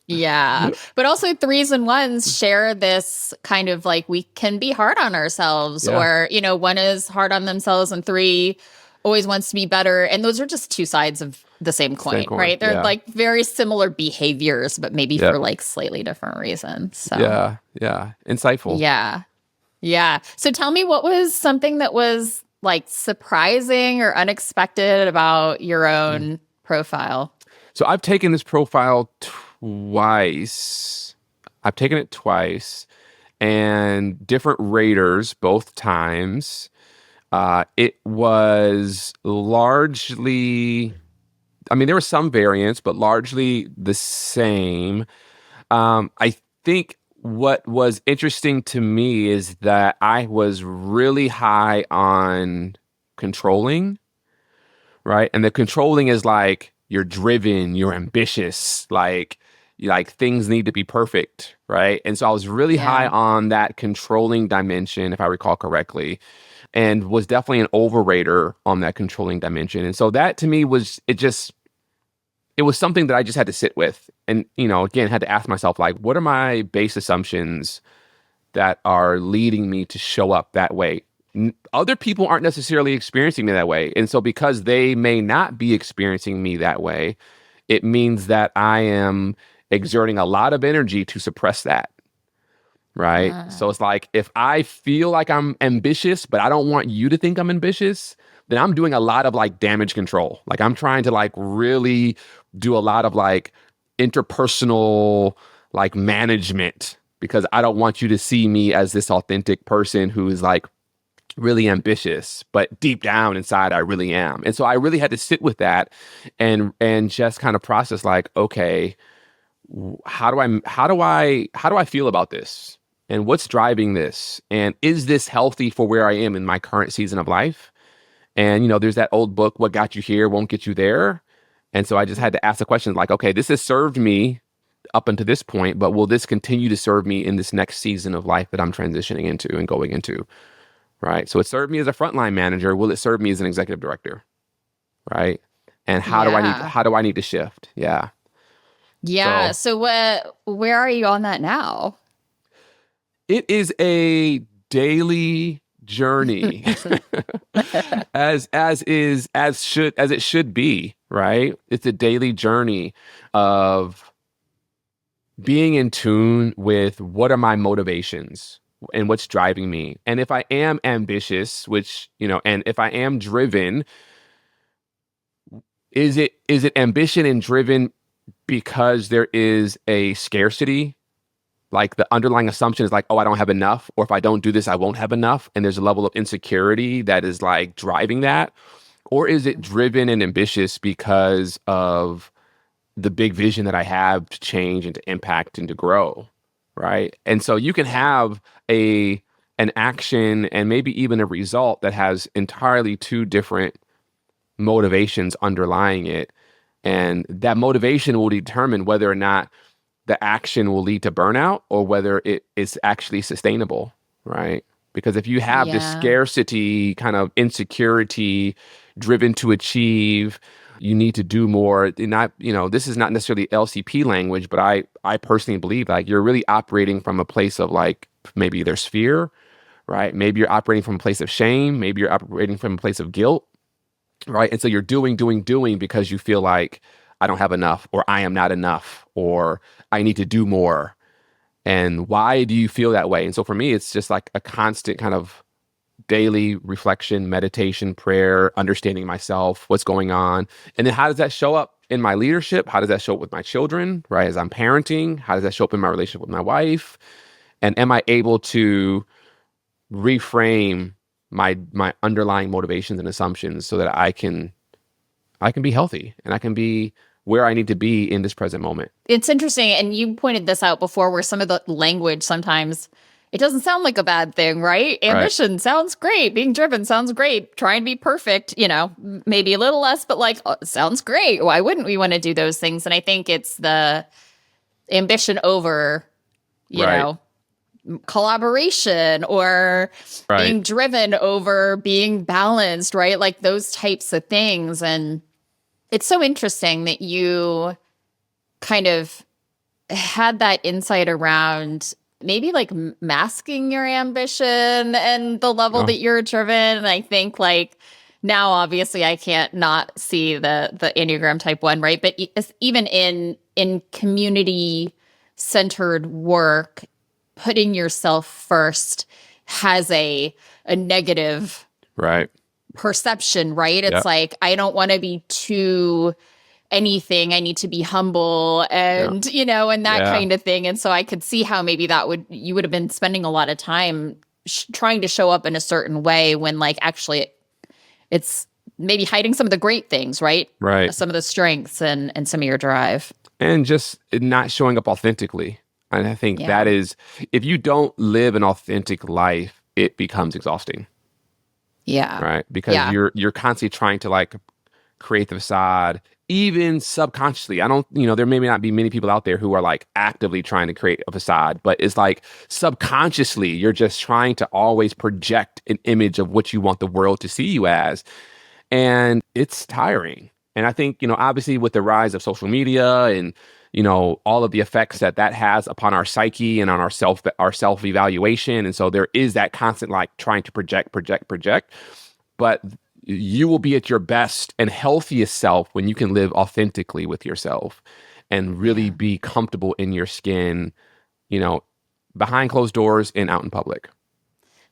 Yeah. But also threes and ones share this kind of like we can be hard on ourselves, Yeah. or, one is hard on themselves and three always wants to be better. And those are just two sides of the same Same coin, corn. right? They're Yeah. like very similar behaviors, but maybe for Yep. like slightly different reasons. So, Yeah. Yeah. Insightful. yeah. Yeah. So tell me, what was something that was like surprising or unexpected about your Mm. own profile? So I've taken this profile twice. I've taken it twice and different raters both times. It was largely, I mean, there was some variance, but largely the same. I think what was interesting to me is that I was really high on controlling, right? And the controlling is like you're driven, you're ambitious, like things need to be perfect, right? And so I was really high Yeah. on that controlling dimension, if I recall correctly, and was definitely an overrater on that controlling dimension. And so that to me was it was something that I just had to sit with, and again had to ask myself like, what are my base assumptions that are leading me to show up that way. Other people aren't necessarily experiencing me that way. And so, because they may not be experiencing me that way, it means that I am exerting a lot of energy to suppress that. Right. Uh, So, it's like if I feel like I'm ambitious, but I don't want you to think I'm ambitious, then I'm doing a lot of like damage control. Like, I'm trying to like really do a lot of like interpersonal like management because I don't want you to see me as this authentic person who is like really ambitious, but deep down inside I really am. And so I really had to sit with that and just kind of process like, okay, how do I feel about this? And what's driving this? And is this healthy for where I am in my current season of life? And there's that old book, What Got You Here Won't Get You There. And so I just had to ask the question like, okay, this has served me up until this point, but will this continue to serve me in this next season of life that I'm transitioning into and going into? Right. So it served me as a frontline manager. Will it serve me as an executive director? Right. And yeah. how do I need to shift? Yeah. Yeah. So So where are you on that now? it is a daily journey as it should be, right? It's a daily journey of being in tune with what are my motivations and what's driving me. And if I am ambitious, and if I am driven, is it ambition and driven because there is a scarcity? Like the underlying assumption is like, oh, I don't have enough, or if I don't do this, I won't have enough. And there's a level of insecurity that is like driving that. Or is it driven and ambitious because of the big vision that I have to change and to impact and to grow, right? And so you can Yeah. have an action and maybe even a result that has entirely two different motivations underlying it. And that motivation will determine whether or not the action will lead to burnout or whether it is actually sustainable, right? Because if you have this Yeah. scarcity, kind of insecurity, driven to achieve, you need to do more. This is not necessarily LCP language, but I personally believe like you're really operating from a place of like maybe there's fear, right? Maybe you're operating from a place of shame. Maybe you're operating from a place of guilt, right? And so you're doing because you feel like I don't have enough, or I am not enough, or I need to do more. And why do you feel that way? And so for me, it's just like a constant kind of daily reflection, meditation, prayer, understanding myself, what's going on. And then how does that show up in my leadership? How does that show up with my children, right? As I'm parenting, how does that show up in my relationship with my wife? And am I able to reframe my underlying motivations and assumptions so that I can be healthy and I can be where I need to be in this present moment? It's interesting. And you pointed this out before where some of the language sometimes it doesn't sound like a bad thing, right? Right. Ambition sounds great. Being driven sounds great. Trying to be perfect, maybe a little less, but like, sounds great. Why wouldn't we want to do those things? And I think it's the ambition over, you Right. know, collaboration or Right. being driven over being balanced, right? Like those types of things. And it's so interesting that you kind of had that insight around maybe like masking your ambition and the level Oh, that you're driven. And I think like now, obviously, I can't not see the Enneagram Type 1, right? But even in community centered work, putting yourself first has a negative right. perception, right? It's Yep. like, I don't want to be too anything. I need to be humble Yeah. and, and that Yeah. kind of thing. And so I could see how maybe you would have been spending a lot of time trying to show up in a certain way when like actually it's maybe hiding some of the great things, right? Right. Some of the strengths and some of your drive. And just not showing up authentically. And I think that Yeah. is, if you don't live an authentic life, it becomes exhausting, Yeah. right? Because Yeah. you're constantly trying to like create the facade, even subconsciously. I don't, there may not be many people out there who are like actively trying to create a facade, but it's like subconsciously, you're just trying to always project an image of what you want the world to see you as. And it's tiring. And I think, obviously with the rise of social media and, all of the effects that has upon our psyche and on our self evaluation. And so there is that constant like trying to project, but you will be at your best and healthiest self when you can live authentically with yourself and really Yeah. be comfortable in your skin, you know, behind closed doors and out in public.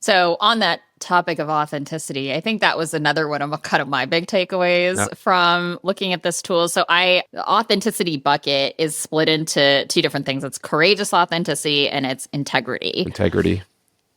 So on that topic of authenticity, I think that was another one of kind of my big Yeah. takeaways from looking at this tool. So the authenticity bucket is split into two different things. It's courageous authenticity and it's integrity. Integrity.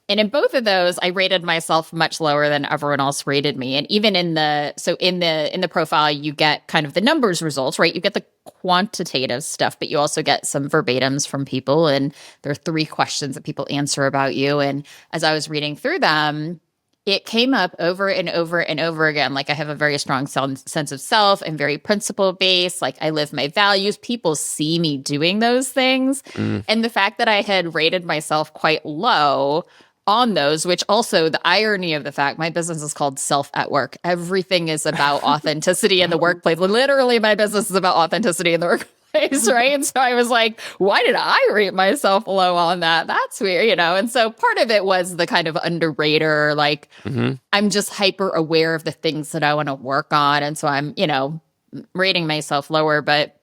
And in both of those, I rated myself much lower than everyone else rated me. And even in the profile, you get kind of the numbers results, right? You get the quantitative stuff, but you also get some verbatims from people. And there are 3 questions that people answer about you. And as I was reading through them, it came up over and over and over again. Like I have a very strong sense of self and very principle based. Like I live my values. People see me doing those things. Mm, And the fact that I had rated myself quite low on those, which also the irony of the fact my business is called Self at Work. Everything is about authenticity in the workplace. Literally, my business is about authenticity in the workplace, right? And so I was like, why did I rate myself low on that? That's weird, And so part of it was the kind of underrater, like hmm I'm just hyper aware of the things that I want to work on. And so I'm, rating myself lower. But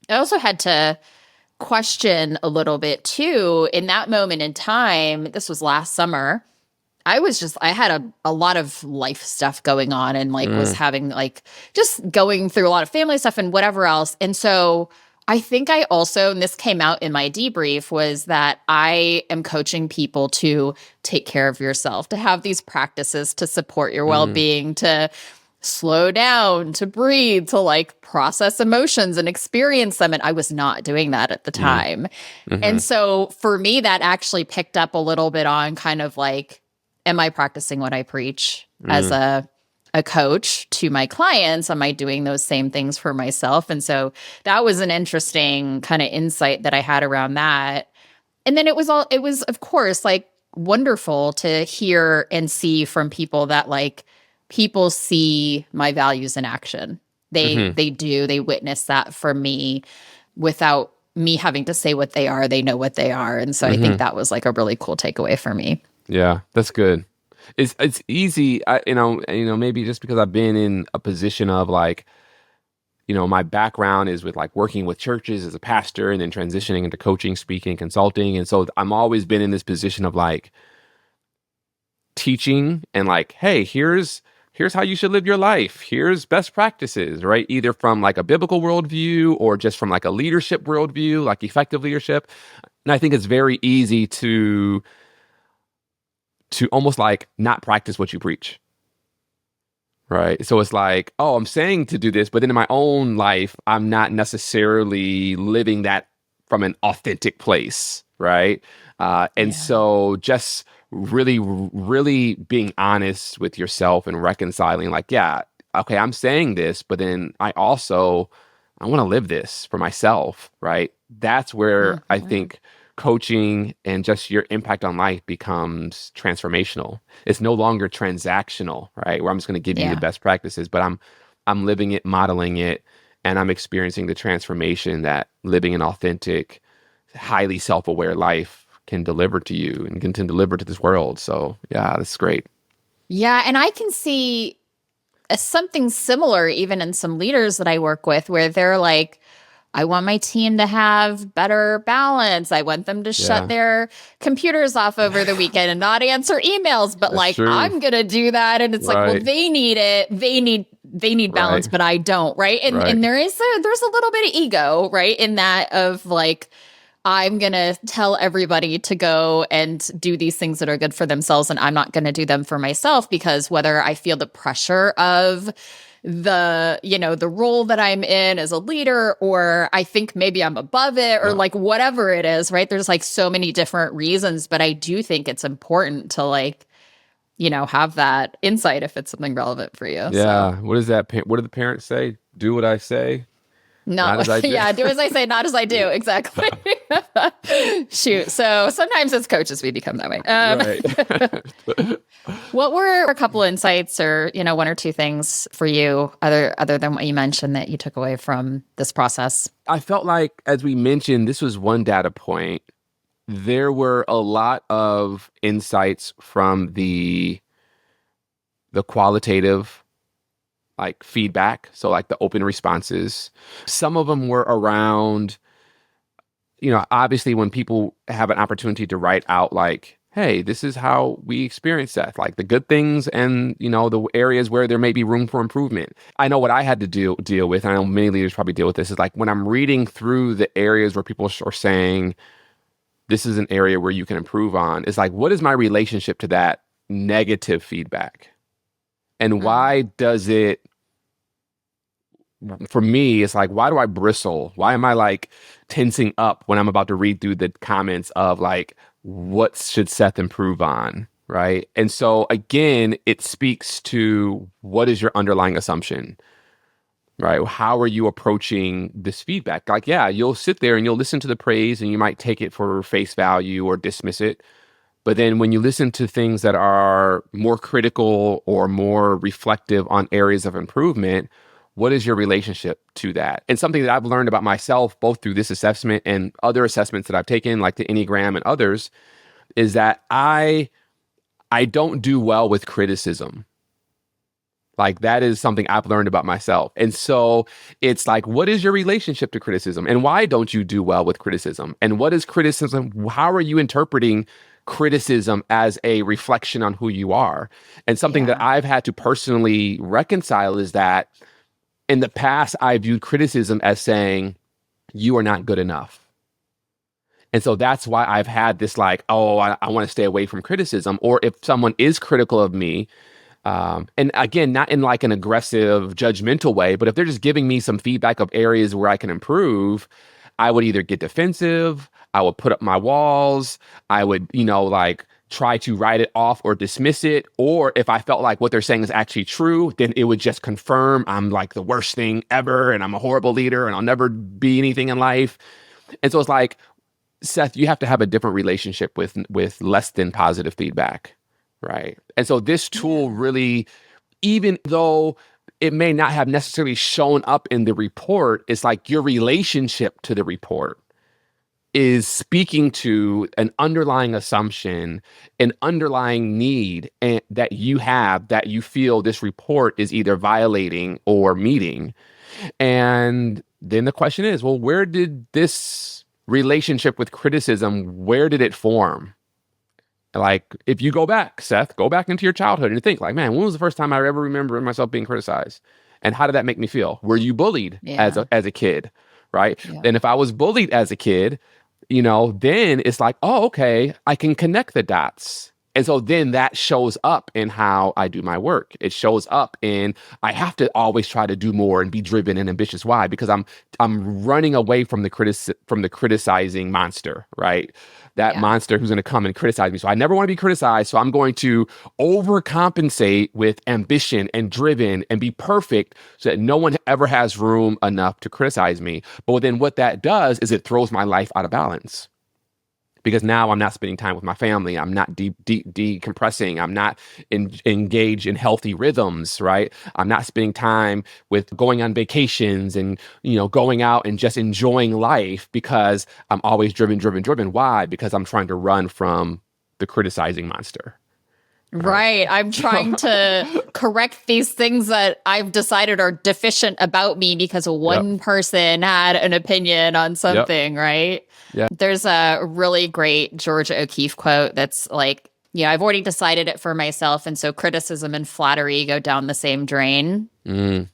I also had to question a little bit too. In that moment in time, this was last summer, I had a lot of life stuff going on and like was mm, having like just going through a lot of family stuff and whatever else. And so I think I also, and this came out in my debrief, was that I am coaching people to take care of yourself, to have these practices to support your mm, well-being, to slow down, to breathe, to like process emotions and experience them. And I was not doing that at the mm, time. hmm And so for me, that actually picked up a little bit on kind of like, am I practicing what I preach as mm, a coach to my clients? Am I doing those same things for myself? And so that was an interesting kind of insight that I had around that. And then it was of course like wonderful to hear and see from people that like people see my values in action. hmm They witness that from me without me having to say what they are. They know what they are. And so I think hmm that was like a really cool takeaway for me. Yeah, that's good. It's easy, maybe just because I've been in a position of like, my background is with like working with churches as a pastor and then transitioning into coaching, speaking, consulting. And so I'm always been in this position of like, teaching and like, hey, here's how you should live your life. Here's best practices, right? Either from like a biblical worldview or just from like a leadership worldview, like effective leadership. And I think it's very easy to almost like not practice what you preach. Right. So it's like, oh, I'm saying to do this, but then in my own life, I'm not necessarily living that from an authentic place. Right. And Yeah. so just really, really being honest with yourself and reconciling, like, yeah, okay, I'm saying this, but then I want to live this for myself. Right. That's where I Mhm. think coaching and just your impact on life becomes transformational. It's no longer transactional, right? Where I'm just going to give you the Yeah. best practices, but I'm living it, modeling it, and I'm experiencing the transformation that living an authentic, highly self-aware life can deliver to you and can deliver to this world. So yeah, that's great. Yeah. And I can see something similar even in some leaders that I work with where they're like, I want my team to have better balance. I want them to shut Yeah, their computers off over the weekend and not answer emails. But that's like, true. I'm gonna do that, and it's like, well, Right, they need it. They need balance, right, but I don't. Right? And right. there's a little bit of ego, right, in that of like, I'm going to tell everybody to go and do these things that are good for themselves. And I'm not going to do them for myself because whether I feel the pressure of the role that I'm in as a leader, or I think maybe I'm above it, or Yeah, like whatever it is, right? There's like so many different reasons, but I do think it's important to like, have that insight if it's something relevant for you. So. yeah. What is that? What do the parents say? Do what I say, Not not as I do. yeah, do as I say, not as I do. Exactly. Shoot. So sometimes as coaches we become that way. Right. What were a couple insights or, one or two things for you other than what you mentioned that you took away from this process? I felt like, as we mentioned, this was one data point. There were a lot of insights from the qualitative like feedback, so like the open responses. Some of them were around, obviously when people have an opportunity to write out like, hey, this is how we experience that, like the good things and the areas where there may be room for improvement. I know what I had to deal with, and I know many leaders probably deal with this, is like when I'm reading through the areas where people are saying this is an area where you can improve on, it's like, what is my relationship to that negative feedback? And Mm. why does it, for me, it's like, why do I bristle? Why am I like tensing up when I'm about to read through the comments of like, what should Seth improve on? Right. And so again, it speaks to what is your underlying assumption? Right. How are you approaching this feedback? Like, yeah, you'll sit there and you'll listen to the praise and you might take it for face value or dismiss it. But then when you listen to things that are more critical or more reflective on areas of improvement, what is your relationship to that? And something that I've learned about myself, both through this assessment and other assessments that I've taken, like the Enneagram and others, is that I don't do well with criticism. Like that is something I've learned about myself. And so it's like, what is your relationship to criticism? And why don't you do well with criticism? And what is criticism? How are you interpreting criticism as a reflection on who you are? And something that Yeah. I've had to personally reconcile is that in the past, I viewed criticism as saying, you are not good enough. And so that's why I've had this like, oh, I want to stay away from criticism. Or if someone is critical of me, and again, not in like an aggressive, judgmental way, but if they're just giving me some feedback of areas where I can improve, I would either get defensive, I would put up my walls, I would, like try to write it off or dismiss it. Or if I felt like what they're saying is actually true, then it would just confirm I'm like the worst thing ever and I'm a horrible leader and I'll never be anything in life. And so it's like, Seth, you have to have a different relationship with less than positive feedback, right? And so this tool Yeah. really, even though it may not have necessarily shown up in the report, it's like your relationship to the report is speaking to an underlying assumption, an underlying need that you have that you feel this report is either violating or meeting. And then the question is, well, where did this relationship with criticism, where did it form? Like, if you go back, Seth, go back into your childhood and think, like, man, when was the first time I ever remember myself being criticized? And how did that make me feel? Were you bullied as Yeah. a kid? Right. Yeah. And if I was bullied as a kid, then it's like, oh, okay, I can connect the dots. And so then that shows up in how I do my work. It shows up in I have to always try to do more and be driven and ambitious. Why? Because I'm running away from the criticizing monster, right? That Yeah. monster who's going to come and criticize me. So I never want to be criticized. So I'm going to overcompensate with ambition and driven and be perfect so that no one ever has room enough to criticize me. But then what that does is it throws my life out of balance because now I'm not spending time with my family. I'm not decompressing. I'm not engaged in healthy rhythms, right? I'm not spending time with going on vacations and, going out and just enjoying life because I'm always driven, driven, driven. Why? Because I'm trying to run from the criticizing monster. Right. I'm trying to correct these things that I've decided are deficient about me because one person had an opinion on something, right? Yeah. There's a really great Georgia O'Keeffe quote that's like, I've already decided it for myself. And so criticism and flattery go down the same drain. Mm.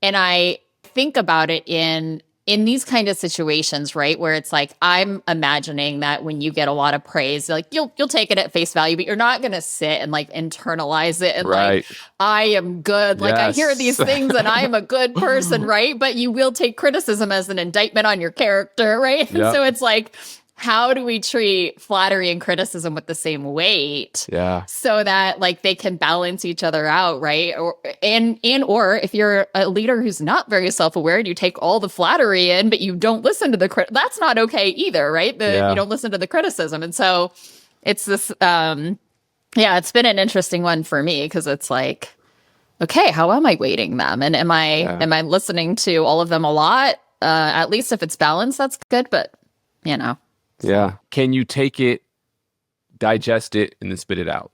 And I think about it in these kind of situations, right, where it's like I'm imagining that when you get a lot of praise, like you'll take it at face value, but you're not going to sit and like internalize it and like I am good. Like I hear these things and I am a good person, right? But you will take criticism as an indictment on your character, right? And so it's like, how do we treat flattery and criticism with the same weight? Yeah. So that like they can balance each other out, right? Or if you're a leader who's not very self-aware and you take all the flattery in, but you don't listen to that's not okay either, right? If you don't listen to the criticism. And so it's this it's been an interesting one for me because it's like, okay, how am I weighting them? And am I listening to all of them a lot? At least if it's balanced, that's good, but Yeah. Can you take it, digest it, and then spit it out?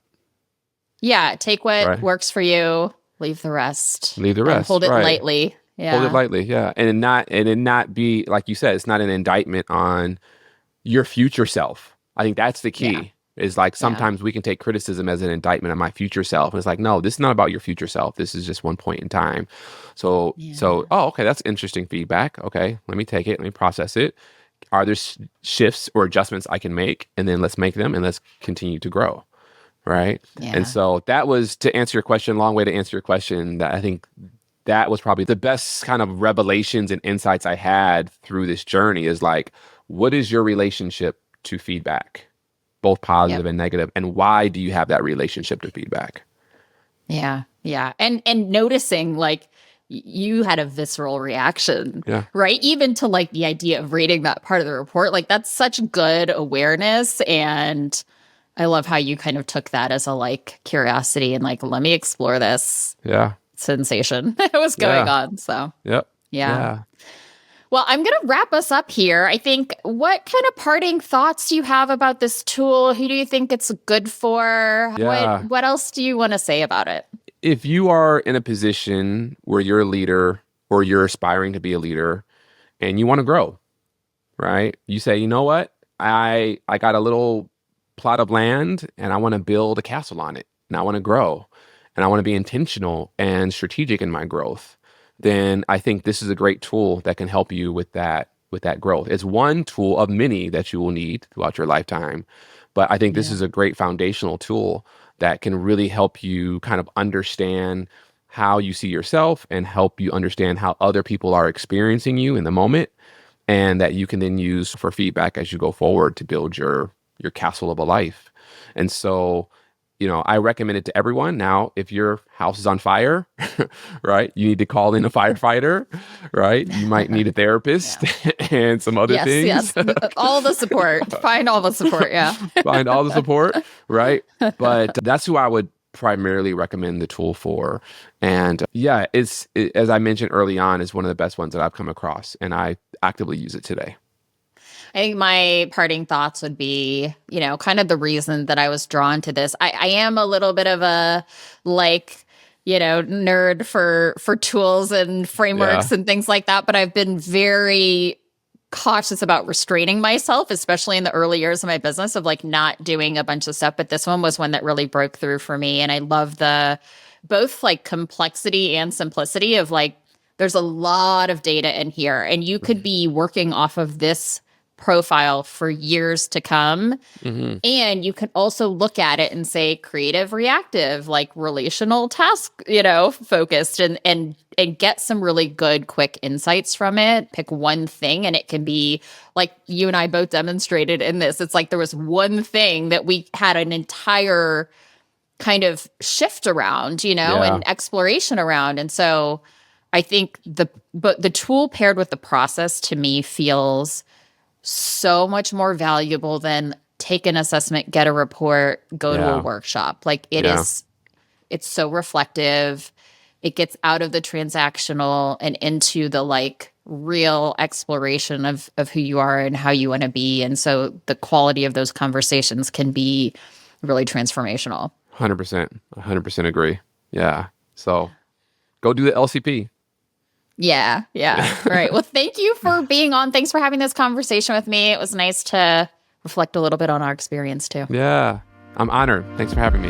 Yeah. Take what works for you. Leave the rest. Leave the rest. And hold it lightly. Yeah. Hold it lightly. Yeah. And not be, like you said, it's not an indictment on your future self. I think that's the key. Yeah. Is like sometimes we can take criticism as an indictment on my future self. And it's like, no, this is not about your future self. This is just one point in time. So, okay, that's interesting feedback. Okay. Let me take it. Let me process it. Are there shifts or adjustments I can make? And then let's make them and let's continue to grow. Right. Yeah. And so that was, to answer your question, long way to answer your question, that I think that was probably the best kind of revelations and insights I had through this journey is like, what is your relationship to feedback, both positive and negative? And why do you have that relationship to feedback? Yeah. Yeah. And noticing like, you had a visceral reaction, right? Even to like the idea of reading that part of the report, like that's such good awareness. And I love how you kind of took that as a like curiosity and like, let me explore this sensation that was going on. So, yeah. Well, I'm going to wrap us up here. I think, what kind of parting thoughts do you have about this tool? Who do you think it's good for? Yeah. What else do you want to say about it? If you are in a position where you're a leader or you're aspiring to be a leader and you want to grow, right? You say, you know what? I got a little plot of land and I want to build a castle on it and I want to grow and I want to be intentional and strategic in my growth. Then I think this is a great tool that can help you with that growth. It's one tool of many that you will need throughout your lifetime. But I think this is a great foundational tool that can really help you kind of understand how you see yourself and help you understand how other people are experiencing you in the moment, and that you can then use for feedback as you go forward to build your castle of a life. And so, I recommend it to everyone. Now, if your house is on fire, right, you need to call in a firefighter, right? You might need a therapist and some other things. Yes, all the support. Find all the support, Find all the support, right? But that's who I would primarily recommend the tool for. And as I mentioned early on, is one of the best ones that I've come across, and I actively use it today. I think my parting thoughts would be, kind of the reason that I was drawn to this. I am a little bit of a nerd for tools and frameworks and things like that, but I've been very cautious about restraining myself, especially in the early years of my business, of like not doing a bunch of stuff. But this one was one that really broke through for me. And I love the both like complexity and simplicity of like, there's a lot of data in here, and you could be working off of this profile for years to come. Mm-hmm. And you can also look at it and say creative, reactive, like relational task, focused, and get some really good quick insights from it. Pick one thing, and it can be like you and I both demonstrated in this. It's like there was one thing that we had an entire kind of shift around, Yeah. and exploration around. And so I think the tool paired with the process to me feels so much more valuable than take an assessment, get a report, go to a Yeah. workshop. Like Yeah. it's so reflective. It gets out of the transactional and into the like real exploration of who you are and how you want to be. And so the quality of those conversations can be really transformational. 100%. 100% agree. Yeah. So go do the LCP. Yeah. Yeah. All right. Well, thank you for being on. Thanks for having this conversation with me. It was nice to reflect a little bit on our experience too. Yeah. I'm honored. Thanks for having me.